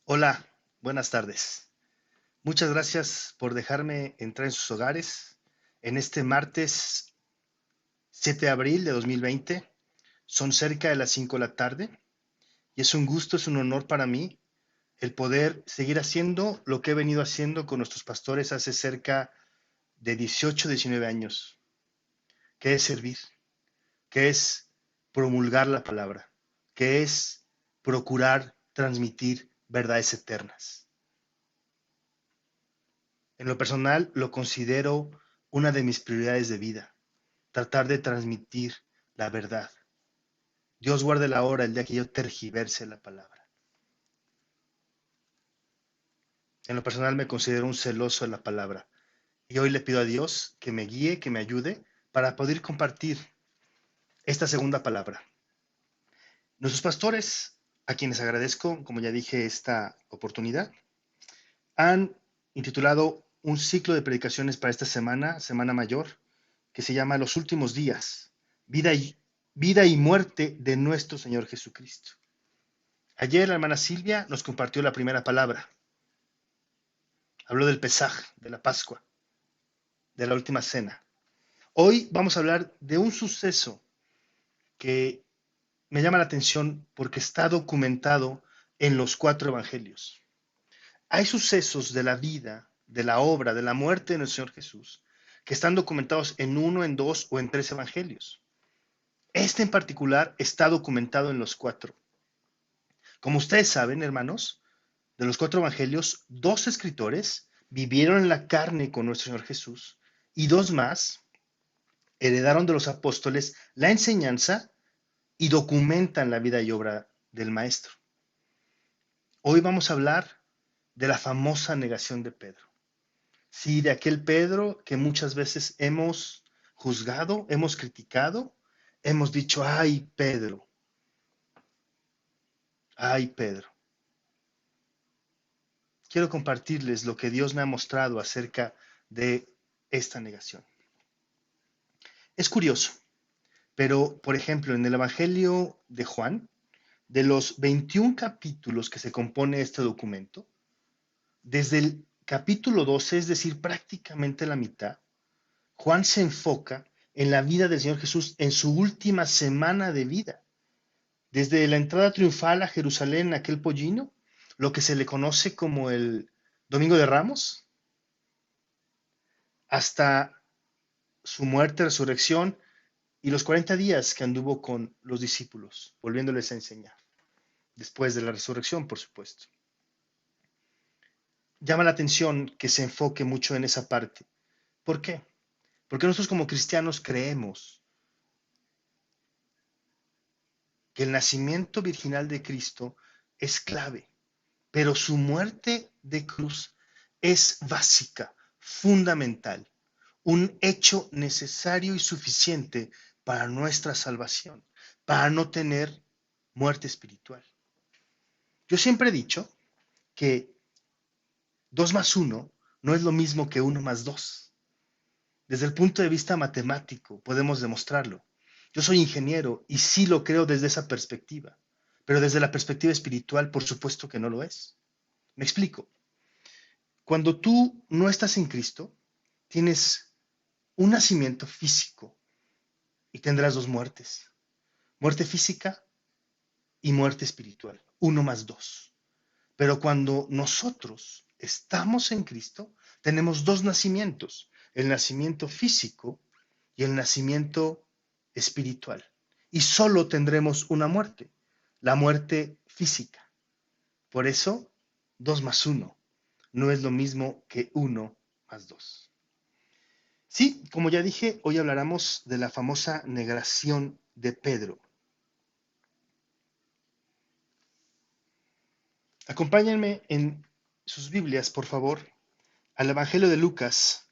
Hola, buenas tardes. Muchas gracias por dejarme entrar en sus hogares en este martes 7 de abril de 2020. Son cerca de las 5 de la tarde y es un gusto, es un honor para mí el poder seguir haciendo lo que he venido haciendo con nuestros pastores hace cerca de 18, 19 años, que es servir, que es promulgar la palabra, que es procurar transmitir verdades eternas. En lo personal, lo considero una de mis prioridades de vida, tratar de transmitir la verdad. Dios guarde la hora el día que yo tergiverse la palabra. En lo personal me considero un celoso de la palabra y hoy le pido a Dios que me guíe, que me ayude para poder compartir esta segunda palabra. Nuestros pastores, a quienes agradezco, como ya dije, esta oportunidad, han intitulado un ciclo de predicaciones para esta semana, Semana Mayor, que se llama Los últimos días, vida y muerte de nuestro Señor Jesucristo. Ayer la hermana Silvia nos compartió la primera palabra. Habló del Pesaj, de la Pascua, de la última cena. Hoy vamos a hablar de un suceso que me llama la atención porque está documentado en los 4 evangelios. Hay sucesos de la vida, de la obra, de la muerte de nuestro Señor Jesús, que están documentados en uno, en dos o en 3 evangelios. Este en particular está documentado en los 4. Como ustedes saben, hermanos, de los 4 evangelios, 2 escritores vivieron en la carne con nuestro Señor Jesús y 2 más heredaron de los apóstoles la enseñanza y documentan la vida y obra del Maestro. Hoy vamos a hablar de la famosa negación de Pedro. Sí, de aquel Pedro que muchas veces hemos juzgado, hemos criticado, hemos dicho, ay Pedro. Quiero compartirles lo que Dios me ha mostrado acerca de esta negación. Es curioso, pero por ejemplo, en el Evangelio de Juan, de los 21 capítulos que se compone este documento, desde el capítulo 12, es decir, prácticamente la mitad, Juan se enfoca en la vida del Señor Jesús en su última semana de vida. Desde la entrada triunfal a Jerusalén, aquel pollino, lo que se le conoce como el Domingo de Ramos, hasta su muerte, resurrección y los 40 días que anduvo con los discípulos, volviéndoles a enseñar, después de la resurrección, por supuesto. Llama la atención que se enfoque mucho en esa parte. ¿Por qué? Porque nosotros como cristianos creemos que el nacimiento virginal de Cristo es clave, pero su muerte de cruz es básica, fundamental, un hecho necesario y suficiente para nuestra salvación, para no tener muerte espiritual. Yo siempre he dicho que 2 más 1 no es lo mismo que 1 más 2. Desde el punto de vista matemático podemos demostrarlo. Yo soy ingeniero y sí lo creo desde esa perspectiva, pero desde la perspectiva espiritual, por supuesto que no lo es. Me explico. Cuando tú no estás en Cristo, tienes un nacimiento físico y tendrás 2 muertes. Muerte física y muerte espiritual. 1 más 2. Pero cuando nosotros estamos en Cristo, tenemos 2 nacimientos. El nacimiento físico y el nacimiento espiritual. Y solo tendremos una muerte, la muerte física. Por eso, 2 más 1 no es lo mismo que 1 más 2. Sí, como ya dije, hoy hablaremos de la famosa negación de Pedro. Acompáñenme en sus Biblias, por favor, al Evangelio de Lucas,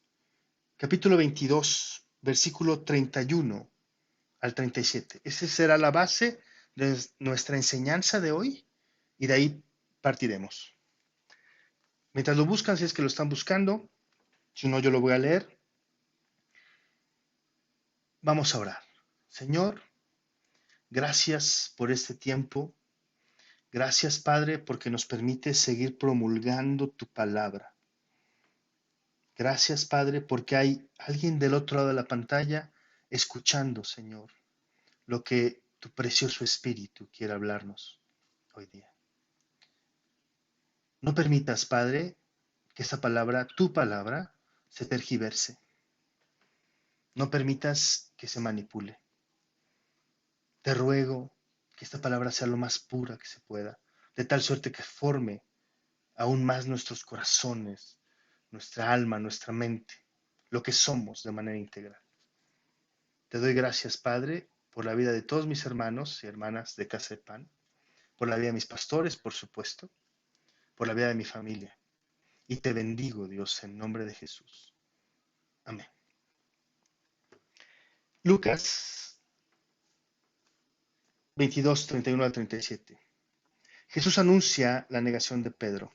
capítulo 22, versículo 31 al 37. Esa será la base de nuestra enseñanza de hoy y de ahí partiremos. Mientras lo buscan, si es que lo están buscando, si no, yo lo voy a leer. Vamos a orar. Señor, gracias por este tiempo Gracias, Padre, porque nos permite seguir promulgando tu palabra. Gracias, Padre, porque hay alguien del otro lado de la pantalla escuchando, Señor, lo que tu precioso Espíritu quiere hablarnos hoy día. No permitas, Padre, que esta palabra, tu palabra, se tergiverse. No permitas que se manipule. Te ruego que esta palabra sea lo más pura que se pueda, de tal suerte que forme aún más nuestros corazones, nuestra alma, nuestra mente, lo que somos de manera integral. Te doy gracias, Padre, por la vida de todos mis hermanos y hermanas de Casa de Pan, por la vida de mis pastores, por supuesto, por la vida de mi familia. Y te bendigo, Dios, en nombre de Jesús. Amén. Lucas 22, 31 al 37. Jesús anuncia la negación de Pedro.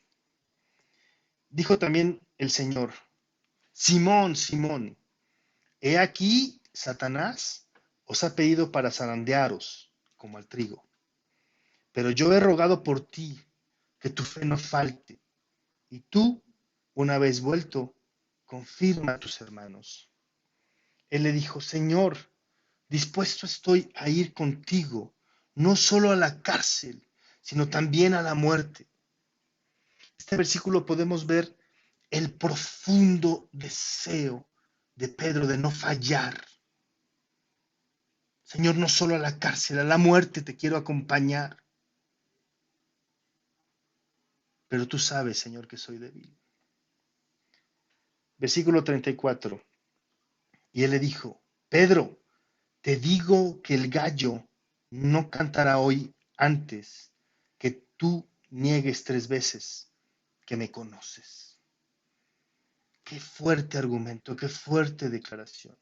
Dijo también el Señor: Simón, Simón, he aquí Satanás os ha pedido para zarandearos como al trigo. Pero yo he rogado por ti que tu fe no falte, y tú, una vez vuelto, confirma a tus hermanos. Él le dijo: Señor, dispuesto estoy a ir contigo, no solo a la cárcel, sino también a la muerte. Este versículo podemos ver el profundo deseo de Pedro de no fallar. Señor, no solo a la cárcel, a la muerte te quiero acompañar. Pero tú sabes, Señor, que soy débil. Versículo 34. Y él le dijo: Pedro, te digo que el gallo no cantará hoy antes que tú niegues 3 veces que me conoces. Qué fuerte argumento, qué fuerte declaración.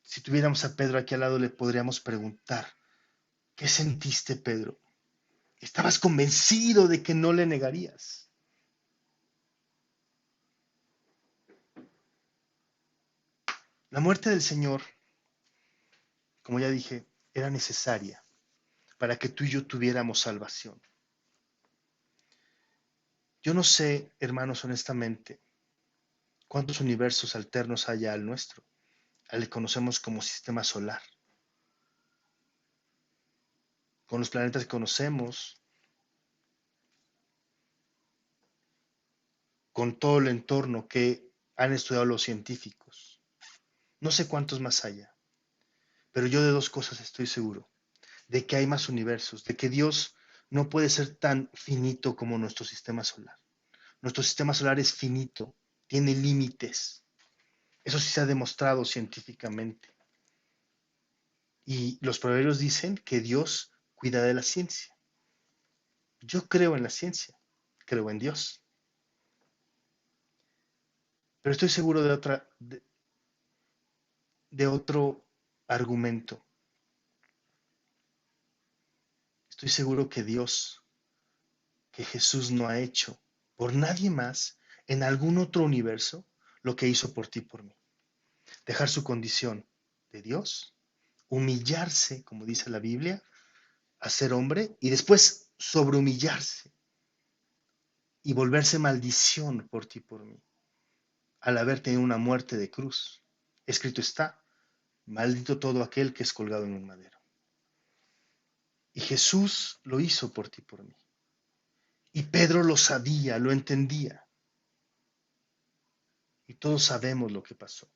Si tuviéramos a Pedro aquí al lado, le podríamos preguntar: ¿qué sentiste, Pedro? ¿Estabas convencido de que no le negarías? La muerte del Señor, como ya dije, era necesaria para que tú y yo tuviéramos salvación. Yo no sé, hermanos, honestamente, cuántos universos alternos haya al nuestro, al que conocemos como sistema solar. Con los planetas que conocemos, con todo el entorno que han estudiado los científicos. No sé cuántos más haya, pero yo de dos cosas estoy seguro: de que hay más universos, de que Dios no puede ser tan finito como nuestro sistema solar. Nuestro sistema solar es finito, tiene límites. Eso sí se ha demostrado científicamente. Y los proverbios dicen que Dios cuida de la ciencia. Yo creo en la ciencia, creo en Dios. Pero estoy seguro de otro argumento. Estoy seguro que Dios, que Jesús no ha hecho por nadie más en algún otro universo lo que hizo por ti y por mí. Dejar su condición de Dios, humillarse, como dice la Biblia, a ser hombre y después sobrehumillarse y volverse maldición por ti y por mí, al haber tenido una muerte de cruz. Escrito está: maldito todo aquel que es colgado en un madero. Y Jesús lo hizo por ti y por mí. Y Pedro lo sabía, lo entendía. Y todos sabemos lo que pasó.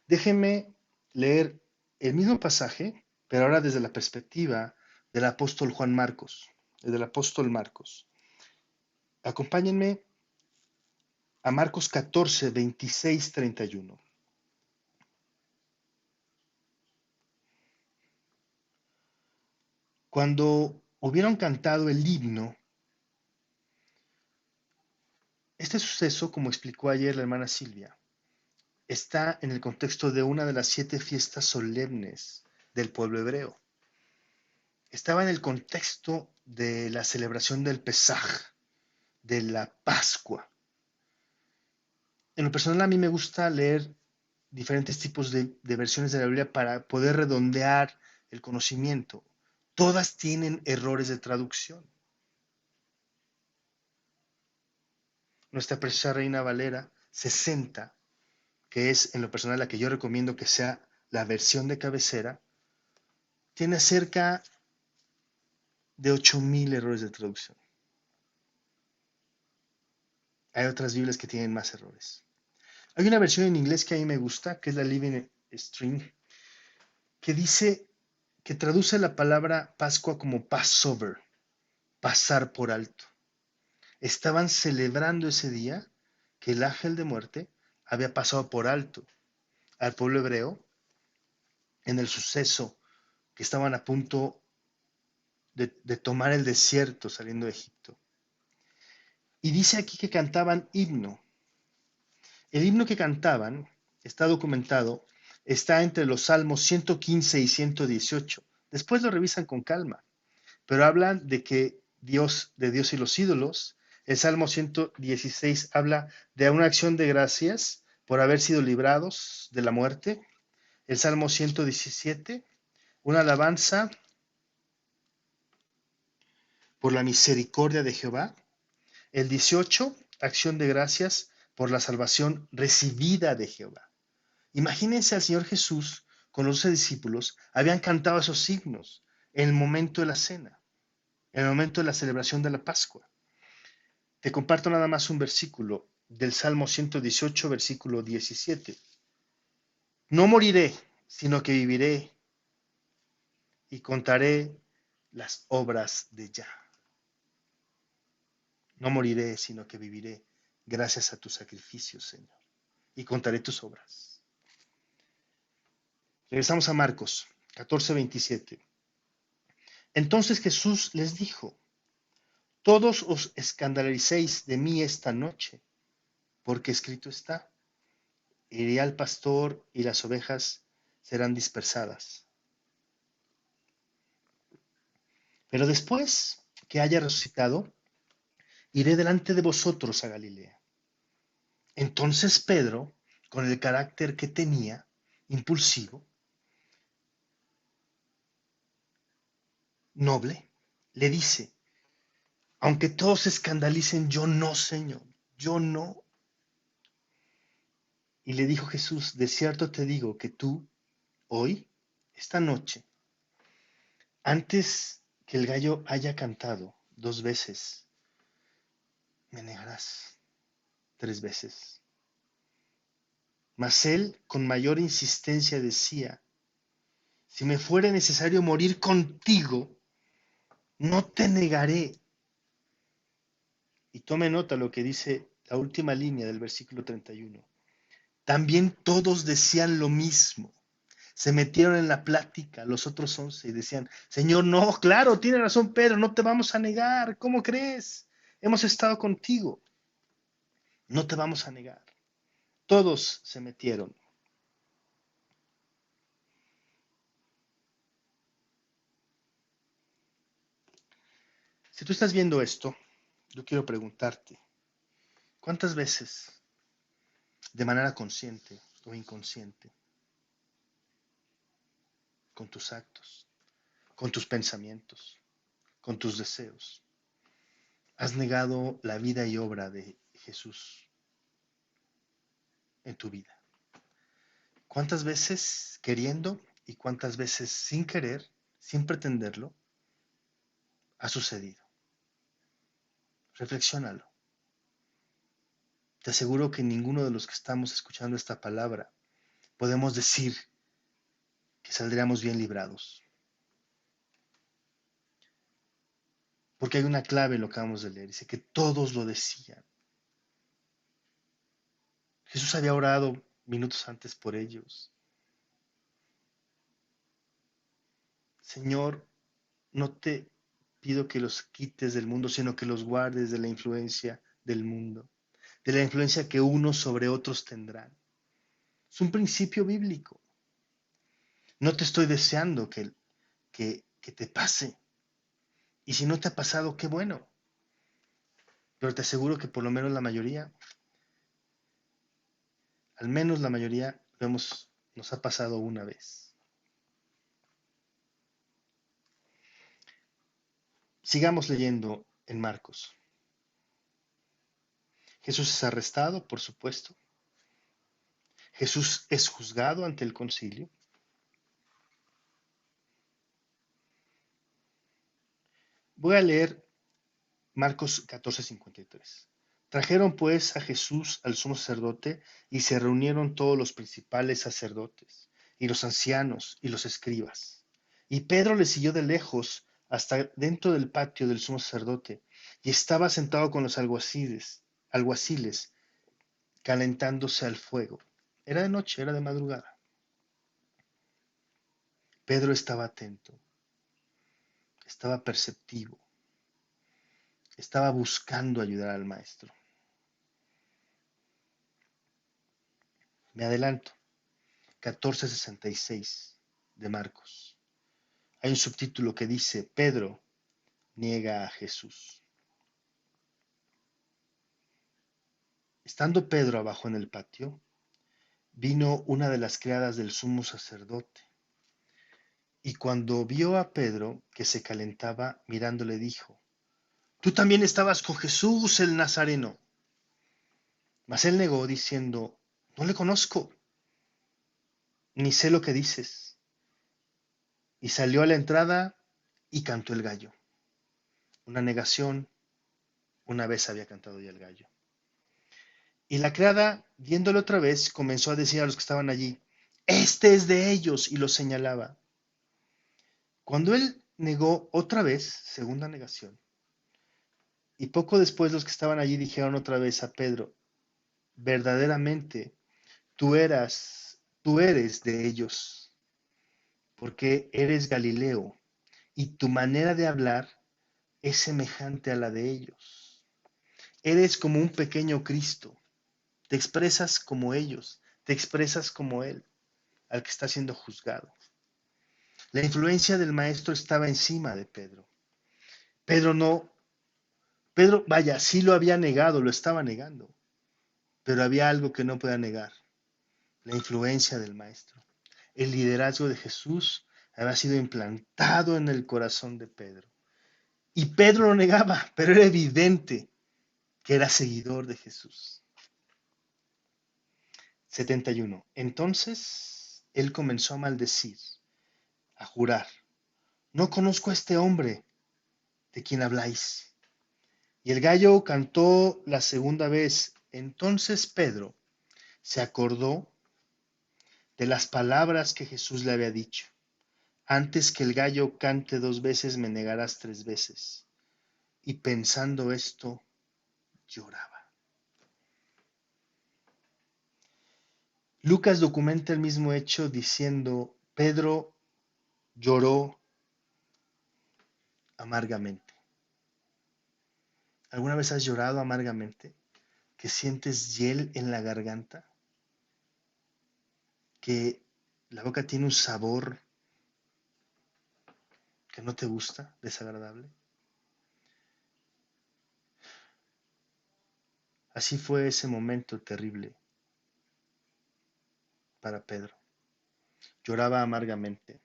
Déjenme leer el mismo pasaje, pero ahora desde la perspectiva del apóstol Juan Marcos, del apóstol Marcos. Acompáñenme a Marcos 14, 26, 31. Cuando hubieron cantado el himno, este suceso, como explicó ayer la hermana Silvia, está en el contexto de una de las 7 fiestas solemnes del pueblo hebreo. Estaba en el contexto de la celebración del Pesaj, de la Pascua. En lo personal, a mí me gusta leer diferentes tipos de versiones de la Biblia para poder redondear el conocimiento. Todas tienen errores de traducción. Nuestra preciosa Reina Valera 60, que es en lo personal la que yo recomiendo que sea la versión de cabecera, tiene cerca de 8,000 errores de traducción. Hay otras Biblias que tienen más errores. Hay una versión en inglés que a mí me gusta, que es la Living Stream, que dice, que traduce la palabra Pascua como Passover, pasar por alto. Estaban celebrando ese día que el ángel de muerte había pasado por alto al pueblo hebreo en el suceso que estaban a punto de tomar el desierto saliendo de Egipto. Y dice aquí que cantaban himno. El himno que cantaban está documentado, está entre los salmos 115 y 118. Después lo revisan con calma, pero hablan de Dios y los ídolos. El Salmo 116 habla de una acción de gracias por haber sido librados de la muerte. El Salmo 117, una alabanza por la misericordia de Jehová. El 18, acción de gracias por la salvación recibida de Jehová. Imagínense al Señor Jesús con los 12 discípulos, habían cantado esos signos en el momento de la cena, en el momento de la celebración de la Pascua. Te comparto nada más un versículo del Salmo 118, versículo 17. No moriré, sino que viviré y contaré las obras de Yah. No moriré, sino que viviré gracias a tus sacrificios, Señor, y contaré tus obras. Regresamos a Marcos 14:27. Entonces Jesús les dijo, todos os escandalicéis de mí esta noche, porque escrito está, iré al pastor y las ovejas serán dispersadas. Pero después que haya resucitado, iré delante de vosotros a Galilea. Entonces Pedro, con el carácter que tenía, impulsivo, noble, le dice, aunque todos se escandalicen, yo no, Señor, yo no. Y le dijo Jesús, de cierto te digo que tú, hoy, esta noche, antes que el gallo haya cantado 2 veces, me negarás 3 veces. Mas él con mayor insistencia decía, si me fuere necesario morir contigo, no te negaré. Y tome nota lo que dice la última línea del versículo 31. También todos decían lo mismo. Se metieron en la plática los otros 11 y decían, Señor, no, claro, tiene razón Pedro, no te vamos a negar. ¿Cómo crees? Hemos estado contigo. No te vamos a negar. Todos se metieron. Si tú estás viendo esto, yo quiero preguntarte, ¿cuántas veces, de manera consciente o inconsciente, con tus actos, con tus pensamientos, con tus deseos, has negado la vida y obra de Jesús en tu vida? ¿Cuántas veces queriendo y cuántas veces sin querer, sin pretenderlo, ha sucedido? Reflexiónalo. Te aseguro que ninguno de los que estamos escuchando esta palabra podemos decir que saldríamos bien librados. Porque hay una clave en lo que acabamos de leer. Dice que todos lo decían. Jesús había orado minutos antes por ellos. Señor, no te pido que los quites del mundo, sino que los guardes de la influencia del mundo, de la influencia que unos sobre otros tendrán. Es un principio bíblico. No te estoy deseando que te pase. Y si no te ha pasado, qué bueno. Pero te aseguro que por lo menos la mayoría, al menos la mayoría, nos ha pasado una vez. Sigamos leyendo en Marcos. Jesús es arrestado, por supuesto. Jesús es juzgado ante el concilio. Voy a leer Marcos 14:53. Trajeron pues a Jesús al sumo sacerdote y se reunieron todos los principales sacerdotes y los ancianos y los escribas. Y Pedro le siguió de lejos hasta dentro del patio del sumo sacerdote y estaba sentado con los alguaciles, calentándose al fuego. Era de noche, era de madrugada. Pedro estaba atento, estaba perceptivo, estaba buscando ayudar al maestro. Me adelanto. 14:66 de Marcos. Hay un subtítulo que dice, Pedro niega a Jesús. Estando Pedro abajo en el patio, vino una de las criadas del sumo sacerdote, y cuando vio a Pedro que se calentaba, mirándole dijo, tú también estabas con Jesús el Nazareno. Mas él negó diciendo, no le conozco, ni sé lo que dices. Y salió a la entrada y cantó el gallo. Una negación, una vez había cantado ya el gallo. Y la criada, viéndolo otra vez, comenzó a decir a los que estaban allí, este es de ellos, y los señalaba. Cuando él negó otra vez, segunda negación, y poco después los que estaban allí dijeron otra vez a Pedro, verdaderamente tú eres de ellos, porque eres Galileo, y tu manera de hablar es semejante a la de ellos. Eres como un pequeño Cristo, te expresas como ellos, te expresas como Él, al que está siendo juzgado. La influencia del maestro estaba encima de Pedro. Pedro no, Pedro, vaya, sí lo había negado, lo estaba negando, pero había algo que no podía negar, la influencia del maestro. El liderazgo de Jesús había sido implantado en el corazón de Pedro. Y Pedro lo negaba, pero era evidente que era seguidor de Jesús. 71. Entonces él comenzó a maldecir, a jurar, no conozco a este hombre de quien habláis. Y el gallo cantó la segunda vez. Entonces Pedro se acordó de las palabras que Jesús le había dicho. Antes que el gallo cante 2 veces, me negarás 3 veces. Y pensando esto, lloraba. Lucas documenta el mismo hecho diciendo, Pedro lloró amargamente. ¿Alguna vez has llorado amargamente? ¿Que sientes hiel en la garganta? ¿Que la boca tiene un sabor que no te gusta, desagradable? Así fue ese momento terrible para Pedro. Lloraba amargamente.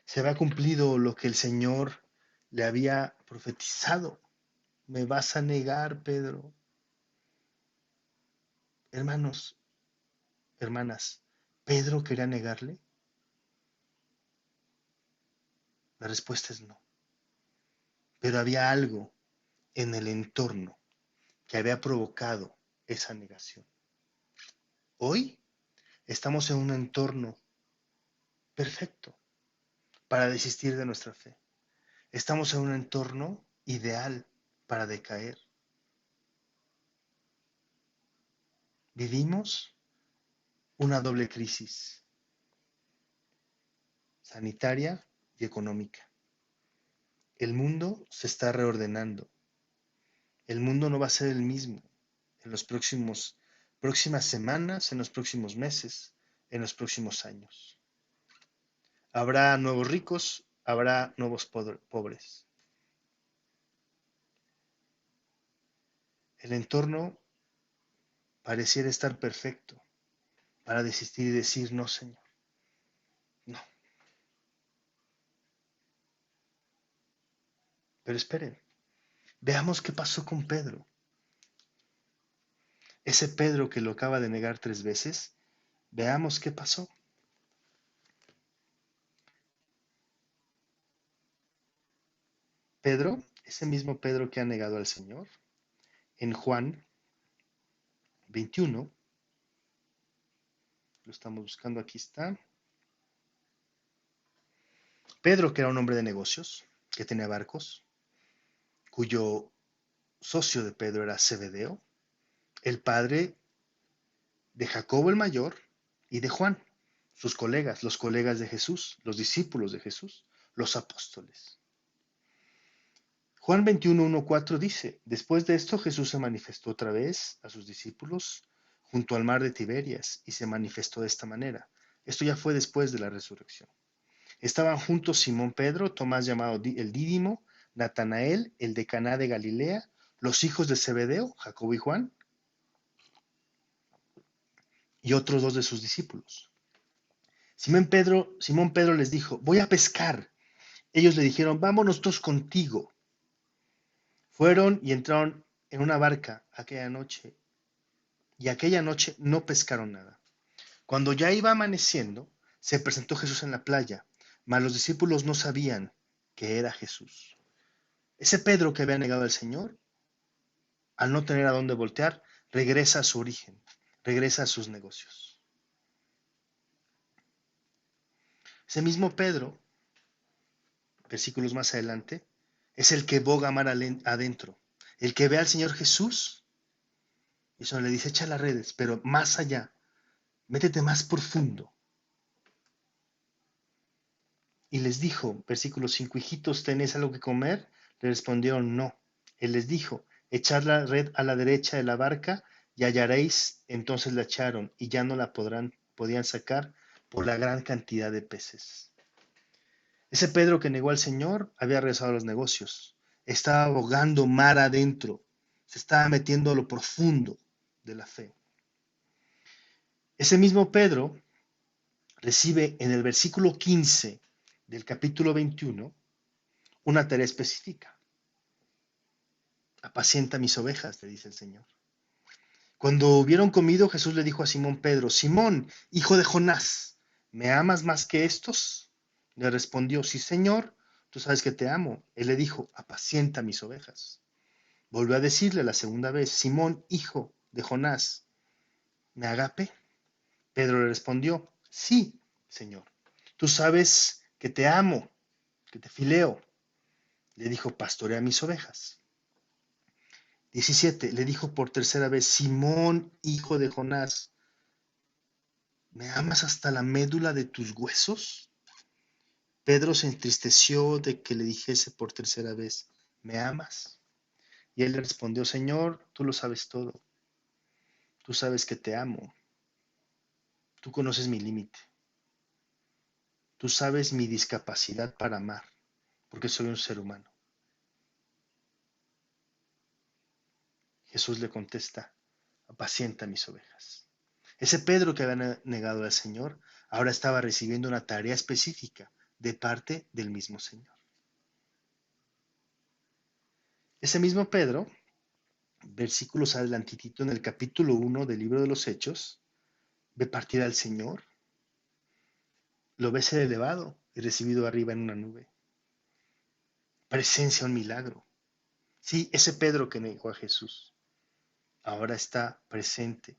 Se había cumplido lo que el Señor le había profetizado. Me vas a negar, Pedro. Hermanos, hermanas, ¿Pedro quería negarle? La respuesta es no. Pero había algo en el entorno que había provocado esa negación. Hoy estamos en un entorno perfecto para desistir de nuestra fe. Estamos en un entorno ideal para decaer. Vivimos una doble crisis, sanitaria y económica. El mundo se está reordenando. El mundo no va a ser el mismo en las próximas semanas, en los próximos meses, en los próximos años. Habrá nuevos ricos, habrá nuevos pobres. El entorno pareciera estar perfecto para desistir y decir, no, Señor, no. Pero esperen, veamos qué pasó con Pedro. Ese Pedro que lo acaba de negar 3 veces, veamos qué pasó. Pedro, ese mismo Pedro que ha negado al Señor, en Juan 21, lo estamos buscando, aquí está. Pedro, que era un hombre de negocios, que tenía barcos, cuyo socio de Pedro era Zebedeo, el padre de Jacobo el mayor y de Juan, sus colegas, los colegas de Jesús, los discípulos de Jesús, los apóstoles. Juan 21:1-4 dice, después de esto Jesús se manifestó otra vez a sus discípulos junto al mar de Tiberias y se manifestó de esta manera. Esto ya fue después de la resurrección. Estaban juntos Simón Pedro, Tomás llamado el Dídimo, Natanael, el de Caná de Galilea, los hijos de Zebedeo, Jacobo y Juan, y otros 2 de sus discípulos. Simón Pedro les dijo, voy a pescar. Ellos le dijeron, vámonos todos contigo. Fueron y entraron en una barca aquella noche, y aquella noche no pescaron nada. Cuando ya iba amaneciendo, se presentó Jesús en la playa, mas los discípulos no sabían que era Jesús. Ese Pedro que había negado al Señor, al no tener a dónde voltear, regresa a su origen, regresa a sus negocios. Ese mismo Pedro, versículos más adelante, es el que boga mar adentro, el que ve al Señor Jesús, y eso le dice, echa las redes, pero más allá, métete más profundo. Y les dijo, versículo 5, hijitos, ¿tenéis algo que comer? Le respondieron, no. Él les dijo, echad la red a la derecha de la barca y hallaréis. Entonces la echaron y ya no la podían sacar por la gran cantidad de peces. Ese Pedro que negó al Señor había regresado a los negocios. Estaba abogando mar adentro. Se estaba metiendo a lo profundo de la fe. Ese mismo Pedro recibe en el versículo 15 del capítulo 21 una tarea específica. Apacienta mis ovejas, le dice el Señor. Cuando hubieron comido, Jesús le dijo a Simón Pedro, Simón, hijo de Jonás, ¿me amas más que estos? Le respondió, sí, Señor, tú sabes que te amo. Él le dijo, apacienta mis ovejas. Volvió a decirle la segunda vez, Simón, hijo de Jonás, ¿me agape? Pedro le respondió, sí, Señor, tú sabes que te amo, que te fileo. Le dijo, pastorea mis ovejas. 17. Le dijo por tercera vez, Simón, hijo de Jonás, ¿me amas hasta la médula de tus huesos? Pedro se entristeció de que le dijese por tercera vez, ¿me amas? Y él le respondió, Señor, tú lo sabes todo. Tú sabes que te amo. Tú conoces mi límite. Tú sabes mi discapacidad para amar, porque soy un ser humano. Jesús le contesta, apacienta mis ovejas. Ese Pedro que había negado al Señor, ahora estaba recibiendo una tarea específica de parte del mismo Señor. Ese mismo Pedro, versículos adelantitito en el capítulo 1 del libro de los Hechos, ve partir al Señor, lo ve ser elevado y recibido arriba en una nube. Presencia un milagro. Sí, ese Pedro que negó a Jesús, ahora está presente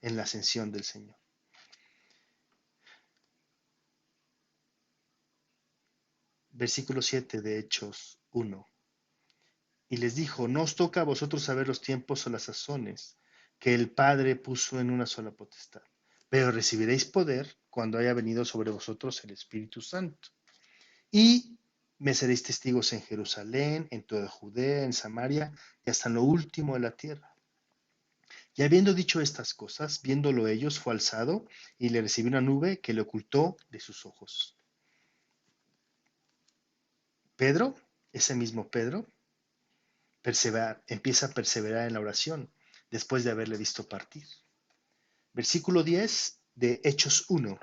en la ascensión del Señor. Versículo 7 de Hechos 1. Y les dijo, no os toca a vosotros saber los tiempos o las sazones que el Padre puso en una sola potestad, pero recibiréis poder cuando haya venido sobre vosotros el Espíritu Santo. Y me seréis testigos en Jerusalén, en toda Judea, en Samaria y hasta en lo último de la tierra. Y habiendo dicho estas cosas, viéndolo ellos, fue alzado y le recibió una nube que le ocultó de sus ojos. Pedro, ese mismo Pedro, empieza a perseverar en la oración después de haberle visto partir. Versículo 10 de Hechos 1.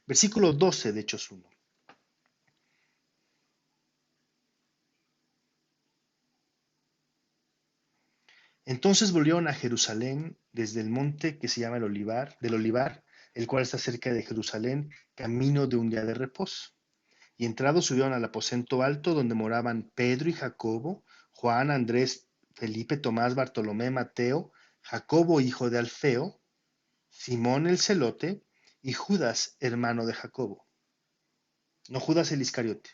Versículo 12 de Hechos 1. Entonces volvieron a Jerusalén desde el monte que se llama del Olivar, el cual está cerca de Jerusalén, camino de un día de reposo. Y entrados subieron al aposento alto donde moraban Pedro y Jacobo, Juan, Andrés, Felipe, Tomás, Bartolomé, Mateo, Jacobo, hijo de Alfeo, Simón el celote y Judas, hermano de Jacobo. No Judas el Iscariote.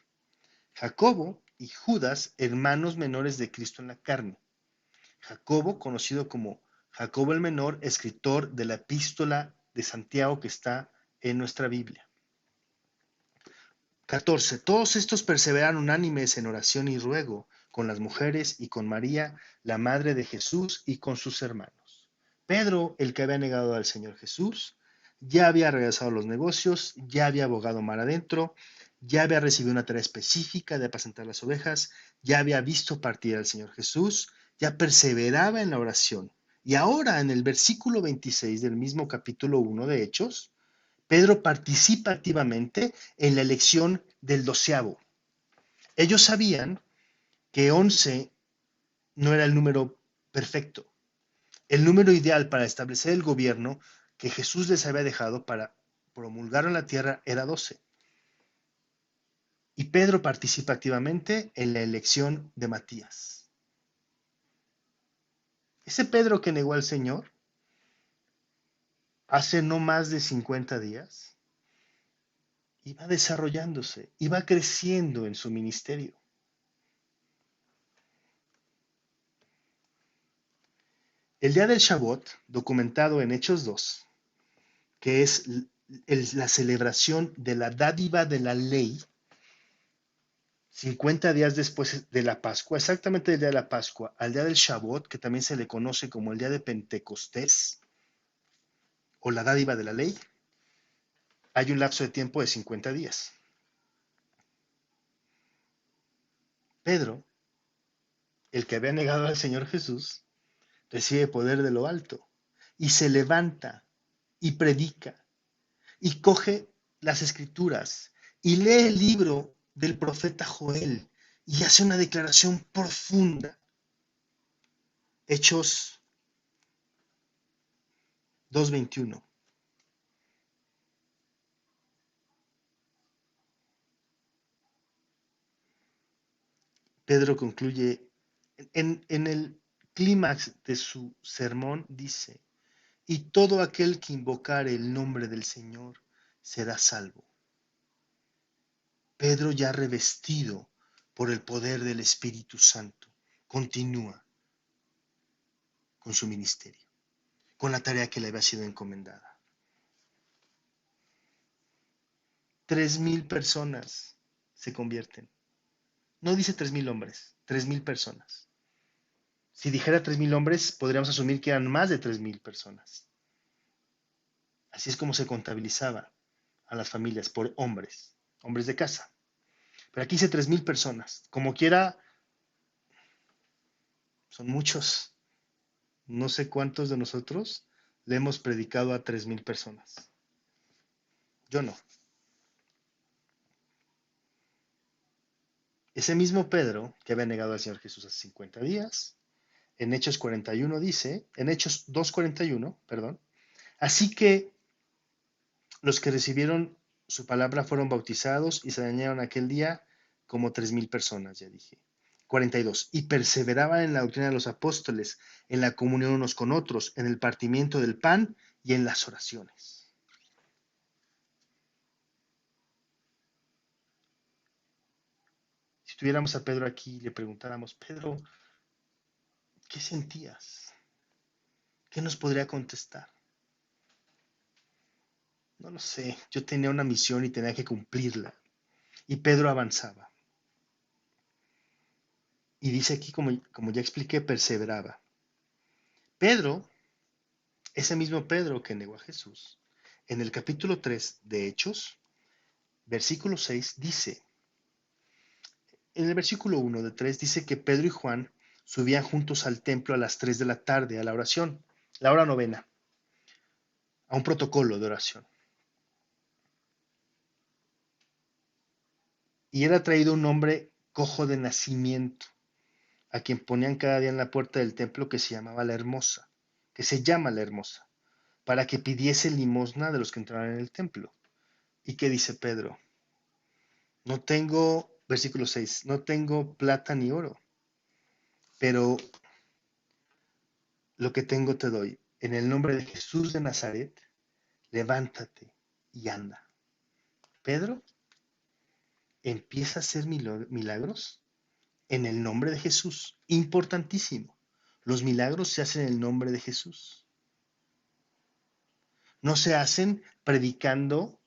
Jacobo y Judas, hermanos menores de Cristo en la carne. Jacobo, conocido como Jacobo el Menor, escritor de la epístola de Santiago que está en nuestra Biblia. 14. Todos estos perseveran unánimes en oración y ruego con las mujeres y con María, la madre de Jesús, y con sus hermanos. Pedro, el que había negado al Señor Jesús, ya había regresado a los negocios, ya había abogado mar adentro, ya había recibido una tarea específica de apacentar las ovejas, ya había visto partir al Señor Jesús, ya perseveraba en la oración. Y ahora, en el versículo 26 del mismo capítulo 1 de Hechos, Pedro participa activamente en la elección del 12. Ellos sabían que 11 no era el número perfecto. El número ideal para establecer el gobierno que Jesús les había dejado para promulgar en la tierra era 12. Y Pedro participa activamente en la elección de Matías. Ese Pedro que negó al Señor hace no más de 50 días, iba desarrollándose, iba creciendo en su ministerio. El día del Shavuot, documentado en Hechos 2, que es la celebración de la dádiva de la ley, 50 días después de la Pascua, exactamente el día de la Pascua, al día del Shavuot, que también se le conoce como el día de Pentecostés, o la dádiva de la ley, hay un lapso de tiempo de 50 días. Pedro, el que había negado al Señor Jesús, recibe poder de lo alto y se levanta y predica y coge las escrituras y lee el libro del profeta Joel y hace una declaración profunda. Hechos 2:21. Pedro concluye en el clímax de su sermón, dice, y todo aquel que invocare el nombre del Señor será salvo. Pedro, ya revestido por el poder del Espíritu Santo, continúa con su ministerio, con la tarea que le había sido encomendada. 3,000 personas se convierten. No dice 3,000 hombres, 3,000 personas. Si dijera 3,000 hombres, podríamos asumir que eran más de 3,000 personas. Así es como se contabilizaba a las familias por hombres, hombres de casa. Pero aquí dice 3,000 personas. Como quiera, son muchos. No sé cuántos de nosotros le hemos predicado a 3,000 personas. Yo no. Ese mismo Pedro, que había negado al Señor Jesús hace 50 días, en Hechos 41 dice, en Hechos 2:41, perdón, así que los que recibieron su palabra fueron bautizados y se añadieron aquel día como 3,000 personas, ya dije. 42. Y perseveraban en la doctrina de los apóstoles, en la comunión unos con otros, en el partimiento del pan y en las oraciones. Si tuviéramos a Pedro aquí y le preguntáramos, Pedro, ¿qué sentías? ¿Qué nos podría contestar? No lo sé, yo tenía una misión y tenía que cumplirla. Y Pedro avanzaba. Y dice aquí, como ya expliqué, perseveraba. Pedro, ese mismo Pedro que negó a Jesús, en el capítulo 3 de Hechos, versículo 6, dice, en el versículo 1 de 3 dice que Pedro y Juan subían juntos al templo a las 3 de la tarde a la oración, la hora novena, a un protocolo de oración. Y era traído un hombre cojo de nacimiento, a quien ponían cada día en la puerta del templo que se llamaba la Hermosa, que se llama la Hermosa, para que pidiese limosna de los que entraban en el templo. ¿Y qué dice Pedro? No tengo, versículo 6, no tengo plata ni oro, pero lo que tengo te doy. En el nombre de Jesús de Nazaret, levántate y anda. Pedro empieza a hacer milagros en el nombre de Jesús. Importantísimo. Los milagros se hacen en el nombre de Jesús. No se hacen predicando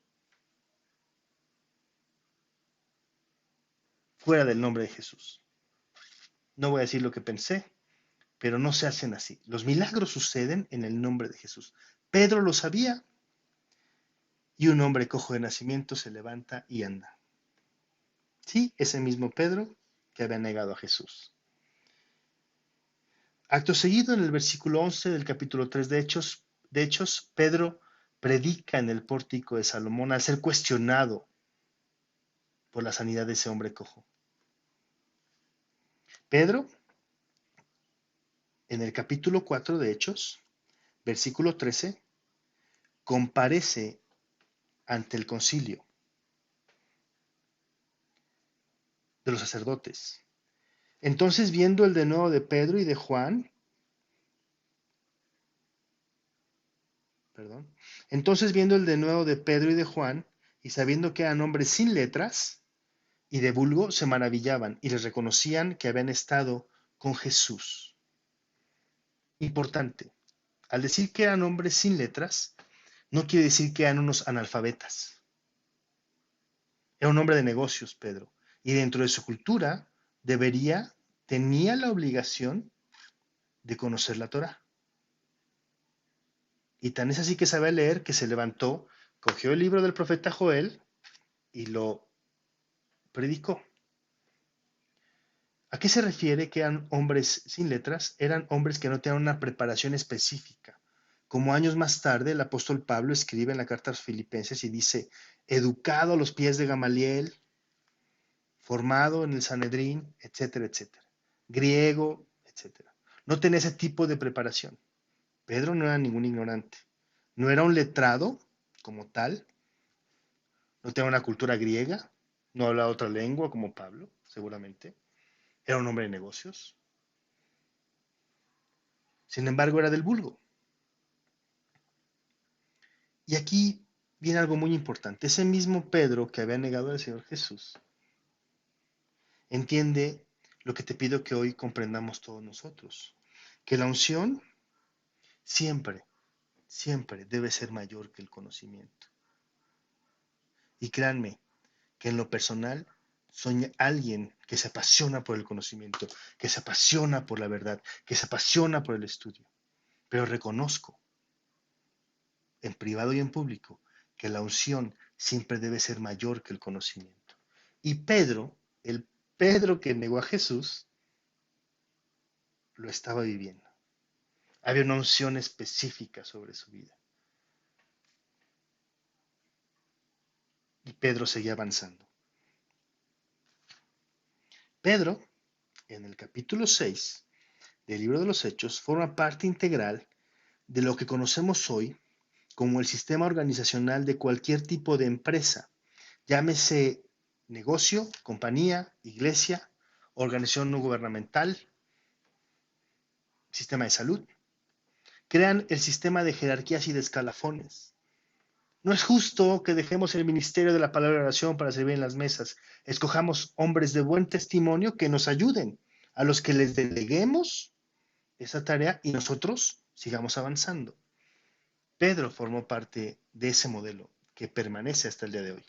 fuera del nombre de Jesús. No voy a decir lo que pensé, pero no se hacen así. Los milagros suceden en el nombre de Jesús. Pedro lo sabía y un hombre cojo de nacimiento se levanta y anda. Sí, ese mismo Pedro que había negado a Jesús. Acto seguido, en el versículo 11 del capítulo 3 de Hechos, Pedro predica en el pórtico de Salomón al ser cuestionado por la sanidad de ese hombre cojo. Pedro, en el capítulo 4 de Hechos, versículo 13, comparece ante el concilio de los sacerdotes. Entonces, viendo el denuedo de Pedro y de Juan, perdón, entonces viendo el denuedo de Pedro y de Juan, y sabiendo que eran hombres sin letras y de vulgo, se maravillaban y les reconocían que habían estado con Jesús. Importante, al decir que eran hombres sin letras, no quiere decir que eran unos analfabetas. Era un hombre de negocios, Pedro, y dentro de su cultura tenía la obligación de conocer la Torá. Y tan es así que sabía leer que se levantó, cogió el libro del profeta Joel y lo predicó. ¿A qué se refiere que eran hombres sin letras? Eran hombres que no tenían una preparación específica. Como años más tarde, el apóstol Pablo escribe en la carta a los Filipenses y dice, educado a los pies de Gamaliel, formado en el Sanedrín, etcétera, etcétera. Griego, etcétera. No tenía ese tipo de preparación. Pedro no era ningún ignorante. No era un letrado como tal. No tenía una cultura griega. No hablaba otra lengua como Pablo, seguramente. Era un hombre de negocios. Sin embargo, era del vulgo. Y aquí viene algo muy importante. Ese mismo Pedro que había negado al Señor Jesús entiende lo que te pido que hoy comprendamos todos nosotros. Que la unción siempre, siempre debe ser mayor que el conocimiento. Y créanme que en lo personal soy alguien que se apasiona por el conocimiento, que se apasiona por la verdad, que se apasiona por el estudio. Pero reconozco en privado y en público que la unción siempre debe ser mayor que el conocimiento. Y Pedro, el Pedro que negó a Jesús, lo estaba viviendo. Había una unción específica sobre su vida. Y Pedro seguía avanzando. Pedro, en el capítulo 6 del libro de los Hechos, forma parte integral de lo que conocemos hoy como el sistema organizacional de cualquier tipo de empresa, llámese negocio, compañía, iglesia, organización no gubernamental, sistema de salud. Crean el sistema de jerarquías y de escalafones. No es justo que dejemos el ministerio de la palabra de oración para servir en las mesas. Escojamos hombres de buen testimonio que nos ayuden, a los que les deleguemos esa tarea y nosotros sigamos avanzando. Pedro formó parte de ese modelo que permanece hasta el día de hoy.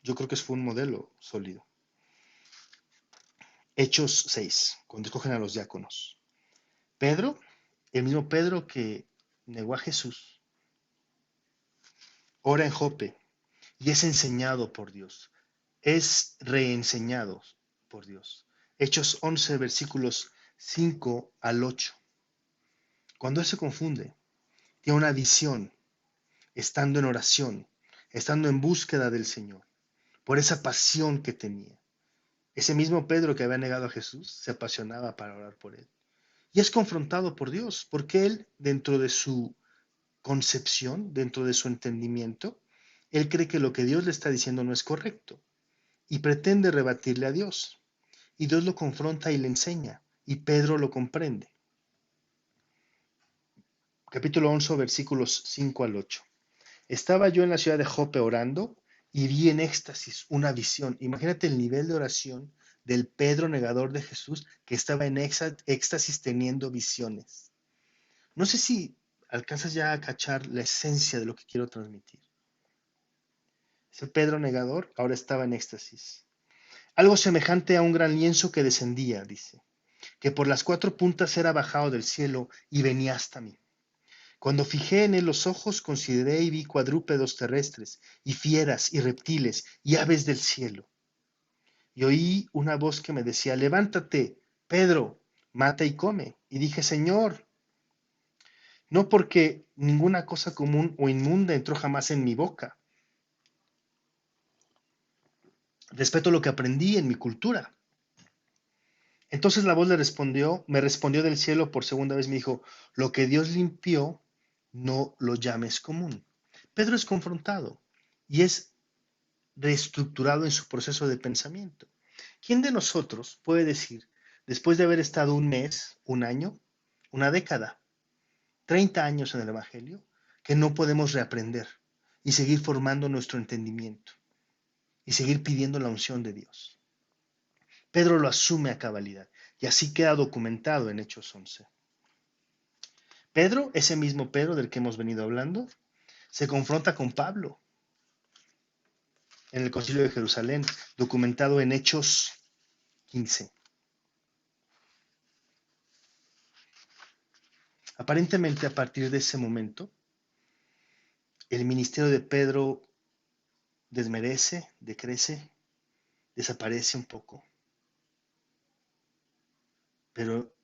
Yo creo que fue un modelo sólido. Hechos 6, cuando escogen a los diáconos. Pedro, el mismo Pedro que negó a Jesús, ora en Jope y es enseñado por Dios, es reenseñado por Dios. Hechos 11, versículos 5 al 8. Cuando él se confunde, tiene una visión, estando en oración, estando en búsqueda del Señor, por esa pasión que tenía. Ese mismo Pedro que había negado a Jesús se apasionaba para orar por él. Y es confrontado por Dios, porque él, dentro de su concepción, dentro de su entendimiento, él cree que lo que Dios le está diciendo no es correcto y pretende rebatirle a Dios. Y Dios lo confronta y le enseña, y Pedro lo comprende. Capítulo 11, versículos 5 al 8. Estaba yo en la ciudad de Jope orando y vi en éxtasis una visión. Imagínate el nivel de oración del Pedro negador de Jesús que estaba en éxtasis teniendo visiones. No sé si alcanzas ya a cachar la esencia de lo que quiero transmitir. Ese Pedro negador ahora estaba en éxtasis. Algo semejante a un gran lienzo que descendía, dice, que por las cuatro puntas era bajado del cielo y venía hasta mí. Cuando fijé en él los ojos, consideré y vi cuadrúpedos terrestres, y fieras, y reptiles, y aves del cielo. Y oí una voz que me decía, levántate, Pedro, mata y come. Y dije, Señor, no porque ninguna cosa común o inmunda entró jamás en mi boca. Respeto lo que aprendí en mi cultura. Entonces la voz me respondió del cielo por segunda vez, me dijo, lo que Dios limpió, no lo llames común. Pedro es confrontado y es reestructurado en su proceso de pensamiento. ¿Quién de nosotros puede decir, después de haber estado un mes, un año, una década, 30 años en el Evangelio, que no podemos reaprender y seguir formando nuestro entendimiento y seguir pidiendo la unción de Dios? Pedro lo asume a cabalidad y así queda documentado en Hechos 11. Pedro, ese mismo Pedro del que hemos venido hablando, se confronta con Pablo en el Concilio de Jerusalén, documentado en Hechos 15. Aparentemente, a partir de ese momento, el ministerio de Pedro desmerece, decrece, desaparece un poco. Pero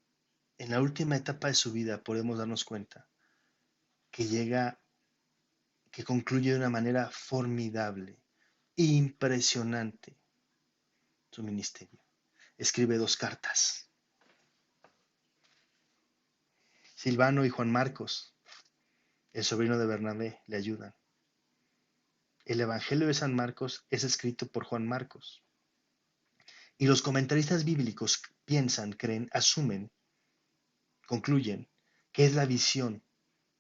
en la última etapa de su vida podemos darnos cuenta que que concluye de una manera formidable, impresionante su ministerio. Escribe dos cartas. Silvano y Juan Marcos, el sobrino de Bernabé, le ayudan. El Evangelio de San Marcos es escrito por Juan Marcos. Y los comentaristas bíblicos piensan, creen, asumen, concluyen que es la visión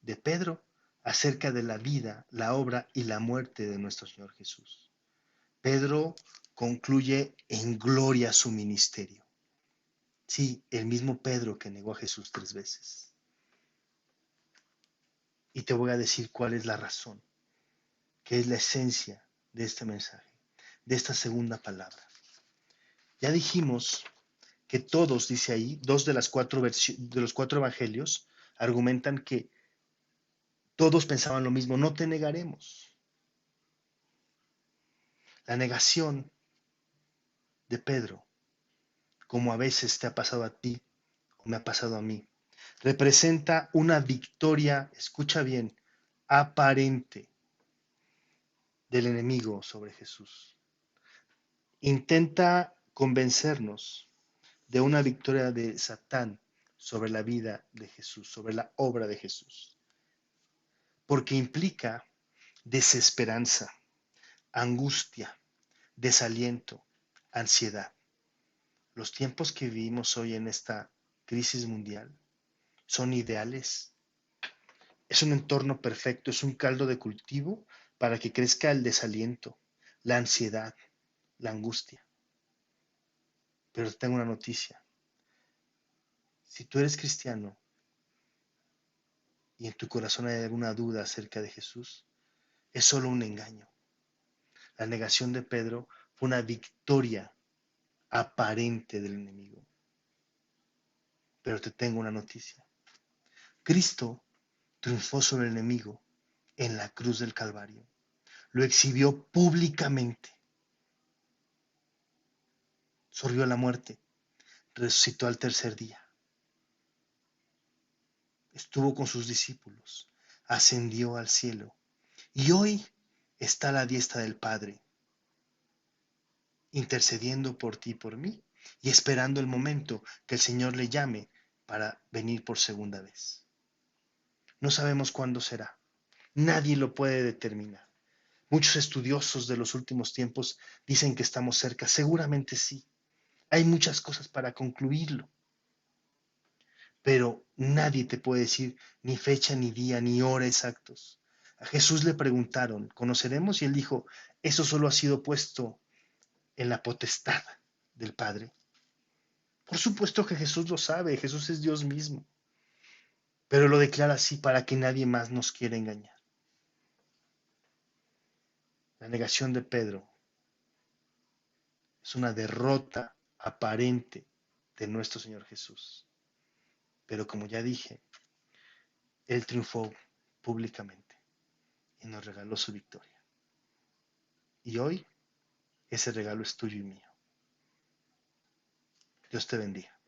de Pedro acerca de la vida, la obra y la muerte de nuestro Señor Jesús. Pedro concluye en gloria su ministerio. Sí, el mismo Pedro que negó a Jesús 3 veces. Y te voy a decir cuál es la razón, que es la esencia de este mensaje, de esta segunda palabra. Ya dijimos que todos, dice ahí, dos de de los cuatro evangelios argumentan que todos pensaban lo mismo, no te negaremos. La negación de Pedro, como a veces te ha pasado a ti o me ha pasado a mí, representa una victoria, escucha bien, aparente del enemigo sobre Jesús. Intenta convencernos de una victoria de Satán sobre la vida de Jesús, sobre la obra de Jesús, porque implica desesperanza, angustia, desaliento, ansiedad. Los tiempos que vivimos hoy en esta crisis mundial son ideales. Es un entorno perfecto, es un caldo de cultivo para que crezca el desaliento, la ansiedad, la angustia. Pero tengo una noticia. Si tú eres cristiano y en tu corazón hay alguna duda acerca de Jesús, es solo un engaño. La negación de Pedro fue una victoria aparente del enemigo. Pero te tengo una noticia. Cristo triunfó sobre el enemigo en la cruz del Calvario. Lo exhibió públicamente. Sorbió la muerte. Resucitó al tercer día. Estuvo con sus discípulos. Ascendió al cielo. Y hoy está a la diestra del Padre. intercediendo por ti y por mí, y esperando el momento que el Señor le llame para venir por segunda vez. No sabemos cuándo será. Nadie lo puede determinar. Muchos estudiosos de los últimos tiempos dicen que estamos cerca. Seguramente sí. Hay muchas cosas para concluirlo, pero nadie te puede decir ni fecha, ni día, ni hora exactos. A Jesús le preguntaron, ¿conoceremos? Y él dijo, eso solo ha sido puesto en la potestad del Padre. Por supuesto que Jesús lo sabe, Jesús es Dios mismo, pero lo declara así para que nadie más nos quiera engañar. La negación de Pedro es una derrota aparente de nuestro Señor Jesús. Pero como ya dije, Él triunfó públicamente y nos regaló su victoria. Y hoy ese regalo es tuyo y mío. Dios te bendiga.